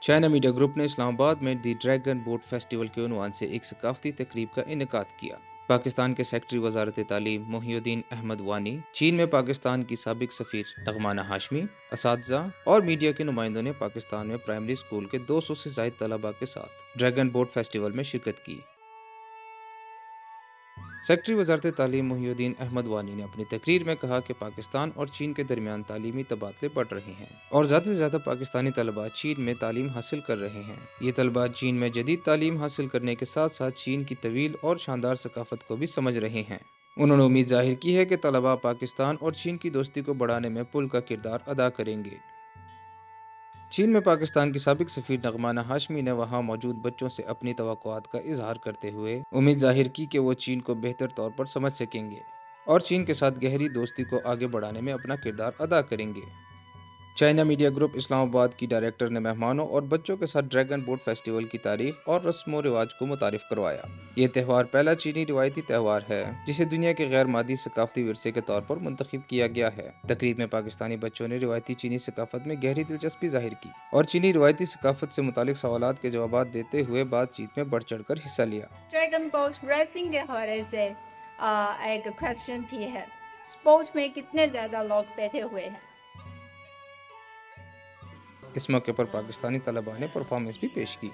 China media group ने इस्लामाबाद में दी dragon boat festival के उन्वान से एक सकाफती तकरीब का इनेकाद किया। पाकिस्तान के सेक्रेटरी वजारत तालीम मोहिउद्दीन अहमद वानी, चीन में पाकिस्तान की साबिक सफ़ीर नगमाना हाशमी, असातिज़ा और मीडिया के नुमाइंदों ने पाकिस्तान में प्राइमरी स्कूल के 200 से ज़ायद तलबा के साथ ड्रैगन बोट फेस्टिवल में शिरकत की। सेक्रेटरी वजारत तालीम मोहिउद्दीन अहमद वानी ने अपनी तकरीर में कहा कि पाकिस्तान और चीन के दरमियान तालीमी तबादले बढ़ रहे हैं और ज़्यादा से ज़्यादा पाकिस्तानी तलबा चीन में तालीम हासिल कर रहे हैं। ये तलबा चीन में जदीद तालीम हासिल करने के साथ साथ चीन की तवील और शानदार सकाफत को भी समझ रहे हैं। उन्होंने उम्मीद जाहिर की है कि तलबा पाकिस्तान और चीन की दोस्ती को बढ़ाने में पुल का किरदार अदा करेंगे। चीन में पाकिस्तान की साबिक सफ़ीर नगमाना हाशमी ने वहां मौजूद बच्चों से अपनी तवक्कुआत का इजहार करते हुए उम्मीद जाहिर की कि वो चीन को बेहतर तौर पर समझ सकेंगे और चीन के साथ गहरी दोस्ती को आगे बढ़ाने में अपना किरदार अदा करेंगे। चाइना मीडिया ग्रुप इस्लामाबाद की डायरेक्टर ने मेहमानों और बच्चों के साथ ड्रैगन बोट फेस्टिवल की तारीख और रस्म व रिवाज को मुतारिफ करवाया। ये त्यौहार पहला चीनी रिवायती त्यौहार है जिसे दुनिया के गैर मादी सकाफती विरसे के तौर पर मुंतखब किया गया है। तकरीब में पाकिस्तानी बच्चों ने रिवायती चीनी सकाफत में गहरी दिलचस्पी जाहिर की और चीनी रिवायती सकाफत से मुतालिक सवालात के जवाब देते हुए बातचीत में बढ़ चढ़ कर हिस्सा लिया। ड्रैगन बोट रेसिंग के हवाले से एक क्वेश्चन भी है, स्पोर्ट्स में कितने ज़्यादा लोग बैठे हुए हैं। इस मौके पर पाकिस्तानी तलबा ने परफॉर्मेंस भी पेश की।